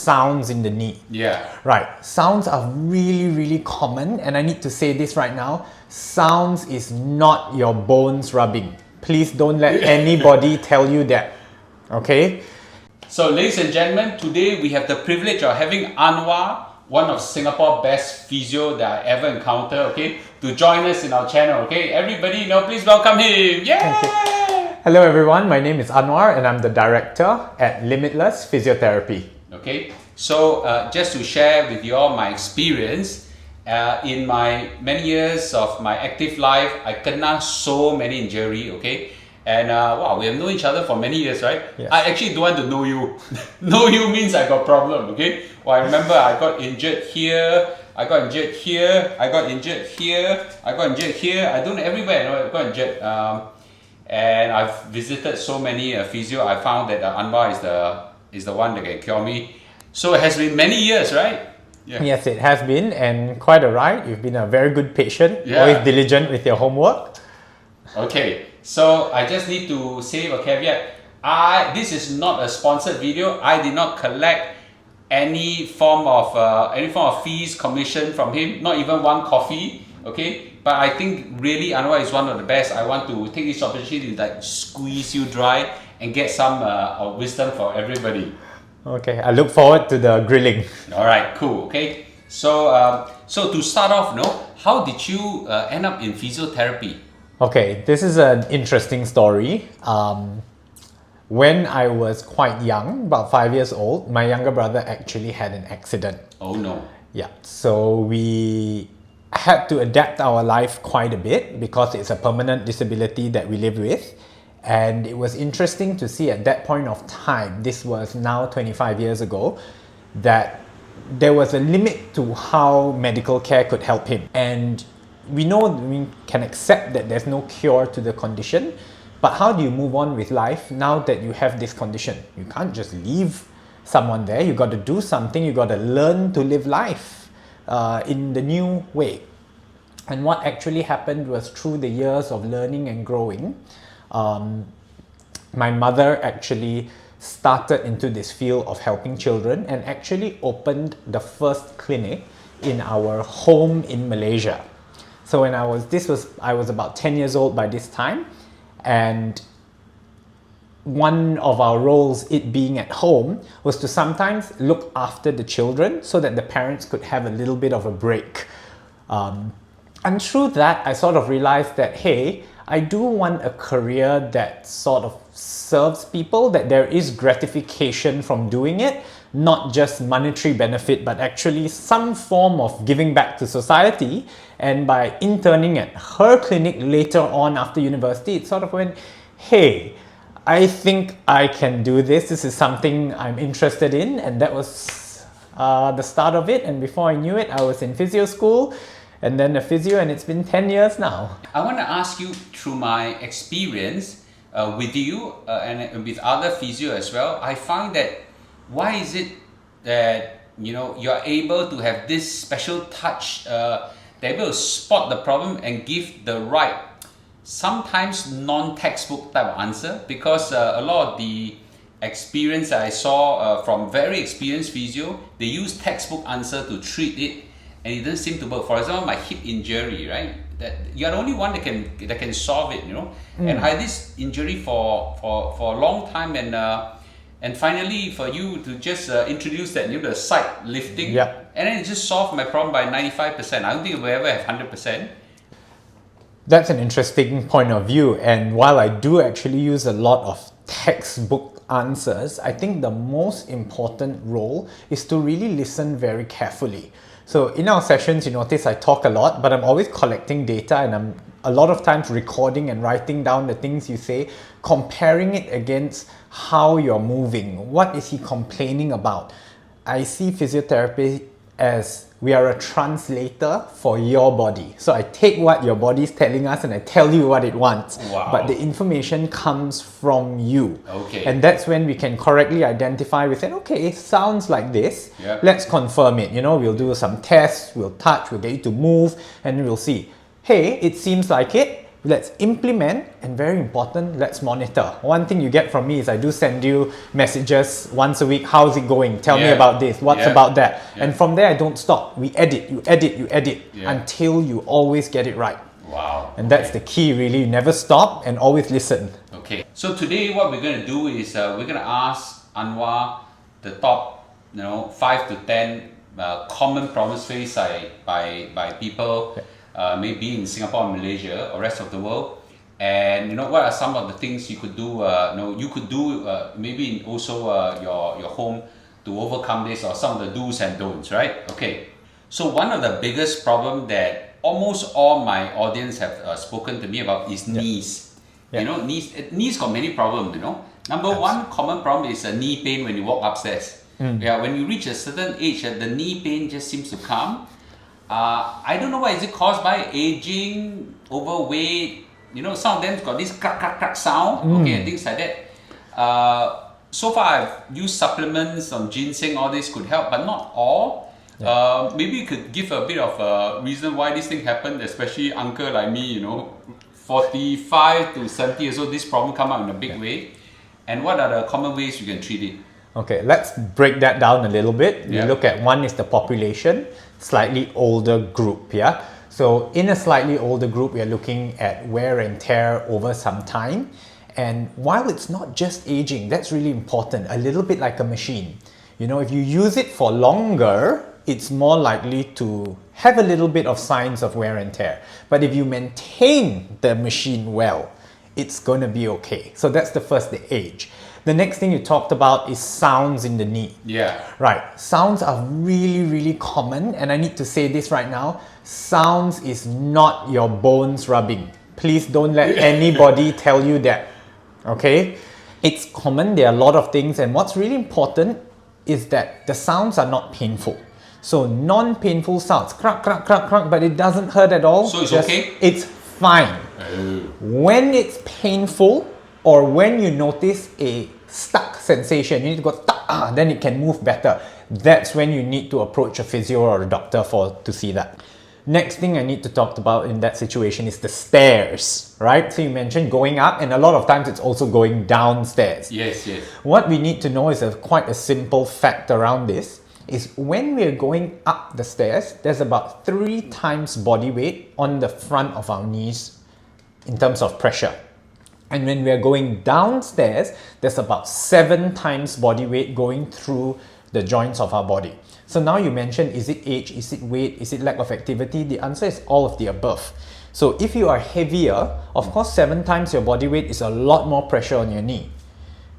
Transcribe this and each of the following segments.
sounds in the knee. Yeah. Right. Sounds are really common, and I need to say this right now. Sounds is not your bones rubbing. Please don't let anybody tell you that. Okay? So ladies and gentlemen, today we have the privilege of having Anwar, one of Singapore's best physio that I ever encountered, okay, to join us in our channel, okay? Everybody, please welcome him. Yeah! Hello everyone, my name is Anwar and I'm the director at Limitless Physiotherapy. Okay, so just to share with you all my experience, in my many years of my active life, I kena so many injury, okay? And wow, we have known each other for many years, right? Yes. I actually don't want to know you. Know you means I got problem, okay? Well, I remember I got injured here, I got injured here, I got injured here, I got injured here. I don't know, everywhere, I got injured. And I've visited so many physio. I found that Anwar is the one that can cure me. So it has been many years, right? Yeah. Yes, it has been, and quite a ride. You've been a very good patient, always diligent with your homework. Okay, so I just need to say a caveat. This is not a sponsored video. I did not collect any form of fees, commission from him, not even one coffee. Okay, but I think really Anwar is one of the best. I want to take this opportunity to squeeze you dry and get some wisdom for everybody. Okay, I look forward to the grilling. All right, cool. Okay, so so to start off, how did you end up in physiotherapy? Okay, this is an interesting story. When I was quite young, about 5 years old, my younger brother actually had an accident. Oh no. Yeah, so we had to adapt our life quite a bit because it's a permanent disability that we live with. And it was interesting to see at that point of time, this was now 25 years ago, that there was a limit to how medical care could help him. And we can accept that there's no cure to the condition, but how do you move on with life now that you have this condition? You can't just leave someone there. You got to do something. You got to learn to live life in the new way. And what actually happened was, through the years of learning and growing, my mother actually started into this field of helping children and actually opened the first clinic in our home in Malaysia. So when I was about 10 years old by this time, and one of our roles, it being at home, was to sometimes look after the children so that the parents could have a little bit of a break. And through that, I sort of realized that, hey, I do want a career that sort of serves people, that there is gratification from doing it, not just monetary benefit, but actually some form of giving back to society. And by interning at her clinic later on after university, it sort of went, hey, I think I can do this. This is something I'm interested in. And that was the start of it. And before I knew it, I was in physio school and then a physio, and it's been 10 years now. I want to ask you, through my experience with you and with other physio as well, I find that why is it that you're able to have this special touch, they're able to spot the problem and give the right, sometimes non-textbook type of answer? Because a lot of the experience that I saw from very experienced physio, they use textbook answer to treat it, and it doesn't seem to work. For example, my hip injury, right? That you're the only one that can solve it, And I had this injury for a long time, and finally for you to just introduce that, the side lifting, and then it just solved my problem by 95%. I don't think we'll ever have 100%. That's an interesting point of view. And while I do actually use a lot of textbook answers, I think the most important role is to really listen very carefully. So in our sessions, you notice I talk a lot, but I'm always collecting data, and I'm a lot of times recording and writing down the things you say, comparing it against how you're moving. What is he complaining about? I see physiotherapy as we are a translator for your body. So I take what your body is telling us and I tell you what it wants. Wow. But the information comes from you. Okay. And that's when we can correctly identify. We say, okay, it sounds like this. Yeah. Let's confirm it. We'll do some tests, we'll touch, we'll get you to move, and we'll see. Hey, it seems like it. let's implement, and very important, let's monitor. One thing you get from me is I do send you messages once a week. How's it going? Tell me about this. What's about that? And from there, I don't stop. We edit, you edit, you edit until you always get it right. Wow. And that's the key, really. You never stop and always listen. Okay. So today, what we're going to do is we're going to ask Anwar the top, 5 to 10 common problems faced by people, maybe in Singapore and Malaysia or rest of the world. And what are some of the things you could do? Maybe in also your home to overcome this, or some of the do's and don'ts, right? Okay. So one of the biggest problem that almost all my audience have spoken to me about is knees. Knees got many problems. Number one common problem is a knee pain when you walk upstairs. When you reach a certain age, the knee pain just seems to come. I don't know why. Is it caused by aging, overweight? Some of them got this crack crack crack sound. Okay, and things like that. So far, I've used supplements on ginseng. All this could help, but not all. Maybe you could give a bit of a reason why this thing happened, especially uncle like me, 45 to 70 years old, this problem come out in a big way. And what are the common ways you can treat it? Okay, let's break that down a little bit. We look at one is the population, slightly older group, So in a slightly older group, we are looking at wear and tear over some time. And while it's not just aging, that's really important, a little bit like a machine. If you use it for longer, it's more likely to have a little bit of signs of wear and tear. But if you maintain the machine well, it's going to be okay. So that's the first, the age. The next thing you talked about is sounds in the knee. Right. Sounds are really, really common. And I need to say this right now. Sounds is not your bones rubbing. Please don't let anybody tell you that. Okay? It's common. There are a lot of things. And what's really important is that the sounds are not painful. So non-painful sounds, crack, crack, crack, crack, but it doesn't hurt at all. So it's okay? It's fine. When it's painful, or when you notice a stuck sensation, you need to go stuck, then it can move better. That's when you need to approach a physio or a doctor to see that. Next thing I need to talk about in that situation is the stairs, right? So you mentioned going up, and a lot of times it's also going downstairs. Yes. What we need to know is quite a simple fact around this, is when we're going up the stairs, there's about 3 times body weight on the front of our knees in terms of pressure. And when we're going downstairs, there's about 7 times body weight going through the joints of our body. So now you mentioned, is it age, is it weight, is it lack of activity? The answer is all of the above. So if you are heavier, of course 7 times your body weight is a lot more pressure on your knee.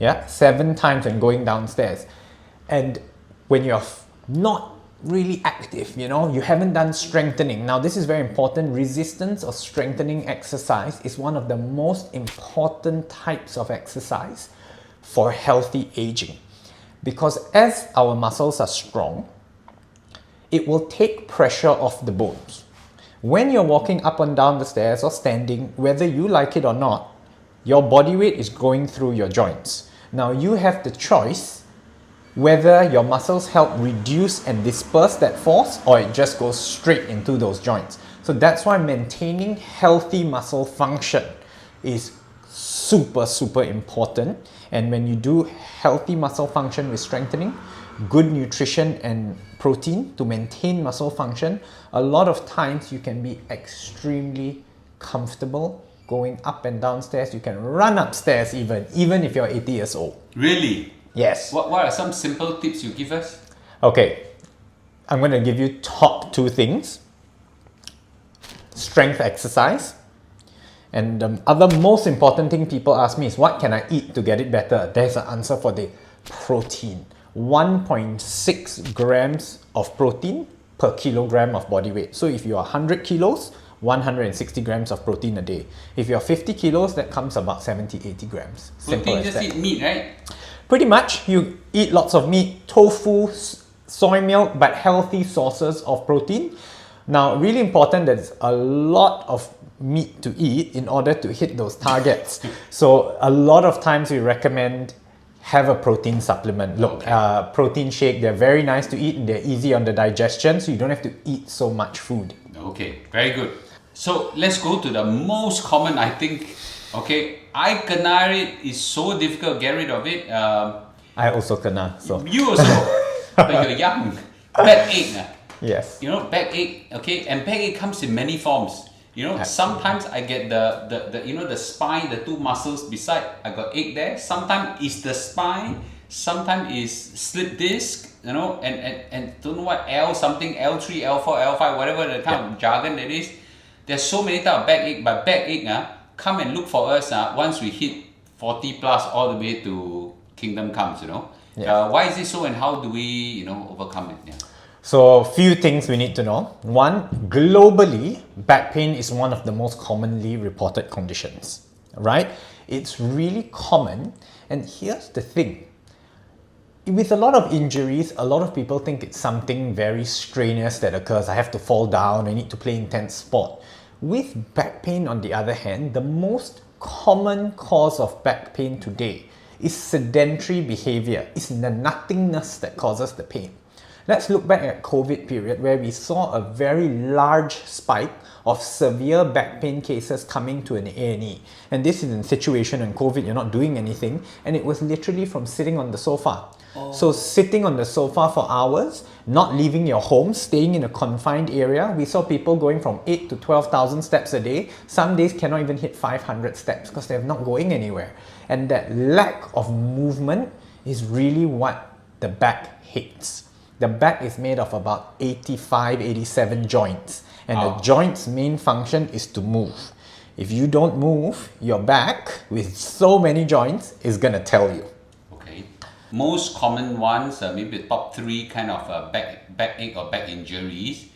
7 times when going downstairs. And when you're not really active, you haven't done strengthening. Now this is very important. Resistance or strengthening exercise is one of the most important types of exercise for healthy aging, because as our muscles are strong, it will take pressure off the bones. When you're walking up and down the stairs or standing, whether you like it or not, your body weight is going through your joints. Now you have the choice whether your muscles help reduce and disperse that force, or it just goes straight into those joints. So that's why maintaining healthy muscle function is super, super important. And when you do healthy muscle function with strengthening, good nutrition and protein to maintain muscle function, a lot of times you can be extremely comfortable going up and downstairs. You can run upstairs even if you're 80 years old. Really? Yes. What are some simple tips you give us? Okay, I'm going to give you top 2 things. Strength exercise. And the other most important thing people ask me is, what can I eat to get it better? There's an answer for the protein. 1.6 grams of protein per kilogram of body weight. So if you are 100 kilos, 160 grams of protein a day. If you're 50 kilos, that comes about 70-80 grams. Protein, just eat meat, right? Pretty much, you eat lots of meat, tofu, soy milk, but healthy sources of protein. Now, really important, there's a lot of meat to eat in order to hit those targets. So a lot of times we recommend have a protein supplement. Look, protein shake, they're very nice to eat and they're easy on the digestion, so you don't have to eat so much food. Okay, very good. So let's go to the most common, I think. Okay, I kena it is so difficult to get rid of it. I also kena, so You also, but you're young. Backache. yes. You know, backache. Okay, and backache comes in many forms. You know, sometimes I get the you know, the spine, the two muscles beside, I got ache there. Sometimes it's the spine, sometimes it's slip disc, you know, and don't know what L something, L3, L4, L5, whatever the kind of jargon that is. There's so many types of backache, but backache come and look for us once we hit 40 plus all the way to kingdom comes, you know. Why is it so, and how do we, you know, overcome it? Yeah. So, few things we need to know. One, globally, back pain is one of the most commonly reported conditions, right? It's really common, and here's the thing. With a lot of injuries, a lot of people think it's something very strenuous that occurs. I have to fall down, I need to play intense sport. With back pain, on the other hand, the most common cause of back pain today is sedentary behavior. It's the nothingness that causes the pain. Let's look back at COVID period where we saw a very large spike of severe back pain cases coming to an A&E. And this is in a situation in COVID, you're not doing anything, and it was literally from sitting on the sofa. So sitting on the sofa for hours, not leaving your home, staying in a confined area. We saw people going from 8 to 12,000 steps a day. Some days cannot even hit 500 steps because they're not going anywhere. And that lack of movement is really what the back hates. The back is made of about 85, 87 joints. And the joint's main function is to move. If you don't move, your back, with so many joints, is going to tell you. Okay. Most common ones, maybe the top 3 kind of backache or back injuries.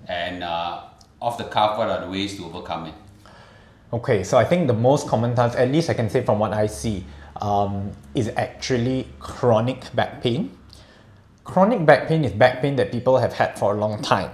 And off the cuff, what are the ways to overcome it? Okay, so I think the most common times, at least I can say from what I see, is actually chronic back pain. Chronic back pain is back pain that people have had for a long time.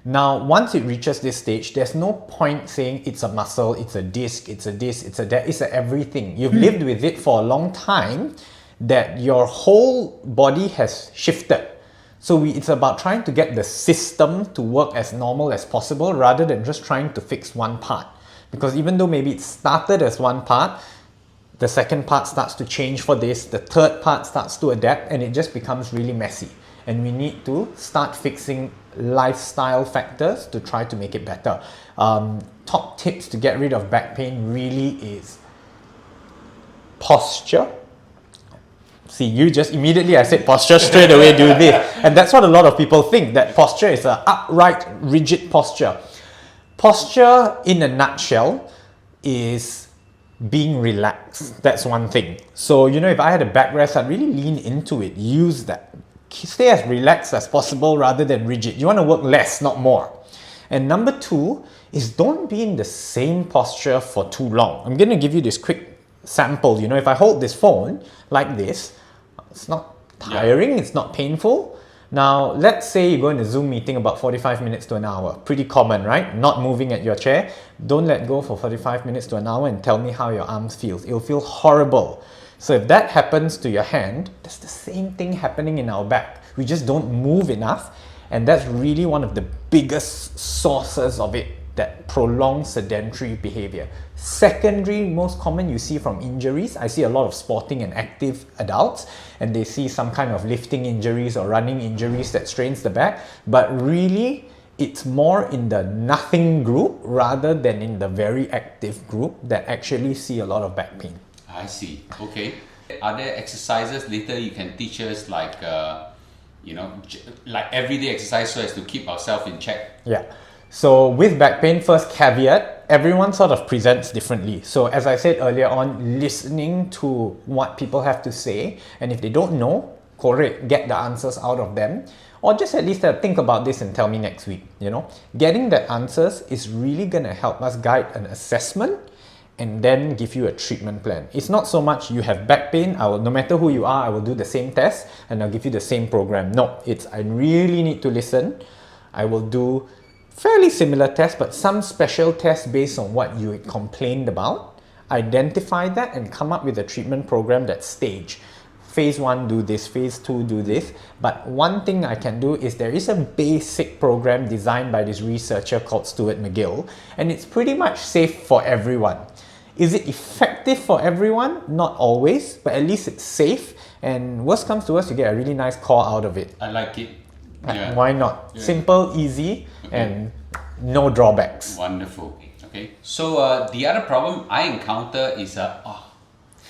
Now, once it reaches this stage, there's no point saying it's a muscle, it's a disc, it's a this, it's a that, it's a everything. You've lived with it for a long time that your whole body has shifted. So it's about trying to get the system to work as normal as possible rather than just trying to fix one part. Because even though maybe it started as one part, the second part starts to change for this, the third part starts to adapt, and it just becomes really messy. And we need to start fixing lifestyle factors to try to make it better. Top tips to get rid of back pain really is posture. See, you just immediately, I said posture, straight away do this. And that's what a lot of people think, that posture is an upright, rigid posture. Posture, in a nutshell, is being relaxed. That's one thing. So, you know, if I had a backrest, I'd really lean into it, use that. Stay as relaxed as possible rather than rigid. You want to work less, not more. And number 2 is don't be in the same posture for too long. I'm going to give you this quick sample. You know, if I hold this phone like this, it's not tiring, it's not painful. Now, let's say you go in a Zoom meeting about 45 minutes to an hour. Pretty common, right? Not moving at your chair. Don't let go for 45 minutes to an hour and tell me how your arms feel. It'll feel horrible. So if that happens to your hand, that's the same thing happening in our back. We just don't move enough. And that's really one of the biggest sources of it, that prolonged sedentary behavior. Secondary, most common you see from injuries. I see a lot of sporting and active adults, and they see some kind of lifting injuries or running injuries that strains the back. But really, it's more in the nothing group rather than in the very active group that actually see a lot of back pain. I see. Okay. Are there exercises later you can teach us, like, you know, like everyday exercise so as to keep ourselves in check? Yeah. So with back pain, first caveat, everyone sort of presents differently. So as I said earlier on, listening to what people have to say, and if they don't know, correct, get the answers out of them, or just at least think about this and tell me next week. You know, getting the answers is really going to help us guide an assessment and then give you a treatment plan. It's not so much you have back pain, no matter who you are, I will do the same test and I'll give you the same program. No, it's I really need to listen. I will do fairly similar tests, but some special tests based on what you complained about, identify that and come up with a treatment program that's staged. phase 1 do this, phase 2 do this, but one thing I can do is there is a basic program designed by this researcher called Stuart McGill, and it's pretty much safe for everyone. Is it effective for everyone? Not always, but at least it's safe, and worst comes to worst, you get a really nice core out of it. I like it. Yeah. Why not? Yeah. Simple, easy, and no drawbacks. Wonderful. Okay. So the other problem I encounter is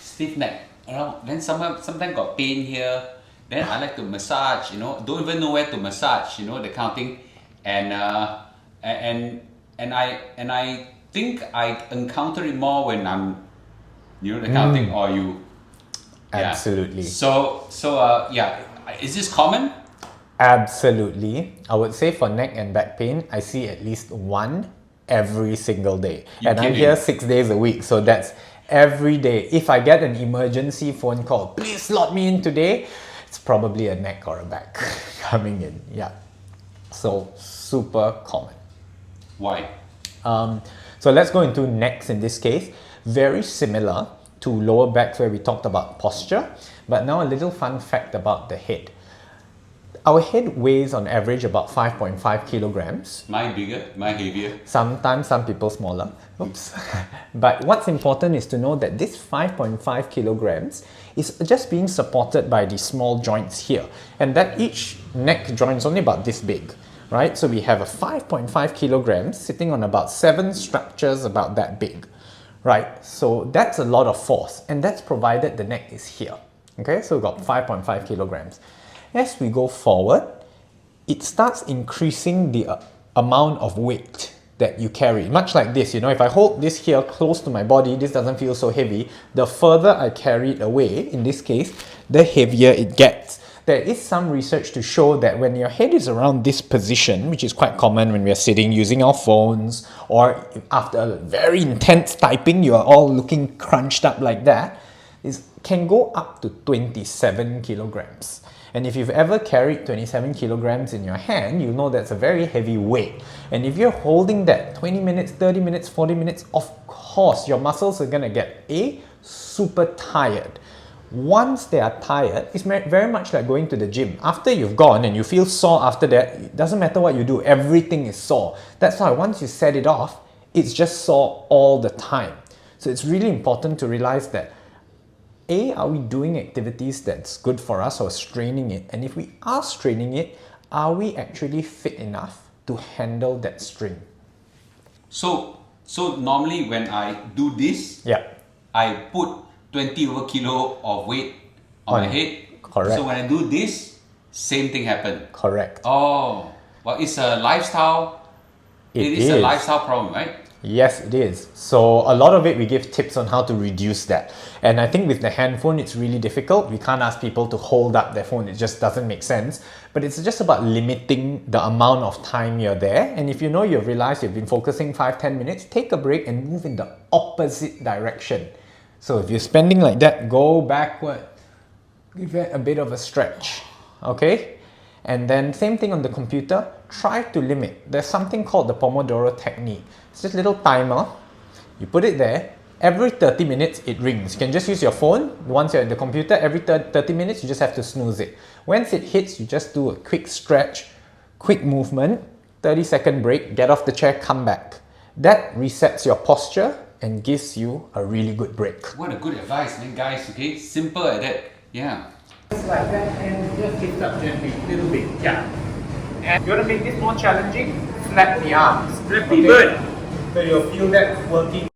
stiff neck. Then sometimes got pain here. Then I like to massage. Don't even know where to massage. The kind of thing, and I think I encounter it more when I'm, the kind of thing, or you. Yeah. Absolutely. So yeah, is this common? Absolutely. I would say for neck and back pain, I see at least one every single day. You're and I'm kidding. here 6 days a week, so that's every day. If I get an emergency phone call, please slot me in today, it's probably a neck or a back coming in. Yeah. So super common. Why? So let's go into necks in this case. Very similar to lower backs where we talked about posture, but now a little fun fact about the head. Our head weighs on average about 5.5 kilograms. Mine bigger, mine heavier. Sometimes some people smaller. Oops. But what's important is to know that this 5.5 kilograms is just being supported by these small joints here, and that each neck joint is only about this big, right? So we have a 5.5 kilograms sitting on about 7 structures about that big, right? So that's a lot of force, and that's provided the neck is here. Okay, so we've got 5.5 kilograms. As we go forward, it starts increasing the amount of weight that you carry. Much like this, if I hold this here close to my body, this doesn't feel so heavy. The further I carry it away, in this case, the heavier it gets. There is some research to show that when your head is around this position, which is quite common when we are sitting using our phones, or after a very intense typing, you are all looking crunched up like that, it can go up to 27 kilograms. And if you've ever carried 27 kilograms in your hand, you know that's a very heavy weight. And if you're holding that 20 minutes, 30 minutes, 40 minutes, of course, your muscles are gonna get super tired. Once they are tired, it's very much like going to the gym. After you've gone and you feel sore after that, it doesn't matter what you do, everything is sore. That's why once you set it off, it's just sore all the time. So it's really important to realize that are we doing activities that's good for us or straining it? And if we are straining it, are we actually fit enough to handle that strain? So normally when I do this, I put 20 over kilo of weight on my head. Correct. So when I do this, same thing happen. Correct. Oh, well, it's a lifestyle. It is a lifestyle problem, right? Yes, it is. So a lot of it, we give tips on how to reduce that. And I think with the handphone, it's really difficult. We can't ask people to hold up their phone. It just doesn't make sense. But it's just about limiting the amount of time you're there. And if you've realized you've been focusing 5-10 minutes, take a break and move in the opposite direction. So if you're spending like that, go backward. Give it a bit of a stretch. Okay? And then same thing on the computer, try to limit. There's something called the Pomodoro technique. It's just a little timer. You put it there. Every 30 minutes it rings. You can just use your phone. Once you're at the computer, every 30 minutes you just have to snooze it. Once it hits, you just do a quick stretch, quick movement, 30-second break, get off the chair, come back. That resets your posture and gives you a really good break. What a good advice, man, guys. Okay, simple like that. Yeah. Just like that, and just lift up gently, a little bit. Yeah. And you want to make this more challenging? Flap the arms. Flap the bird. So you'll feel that working.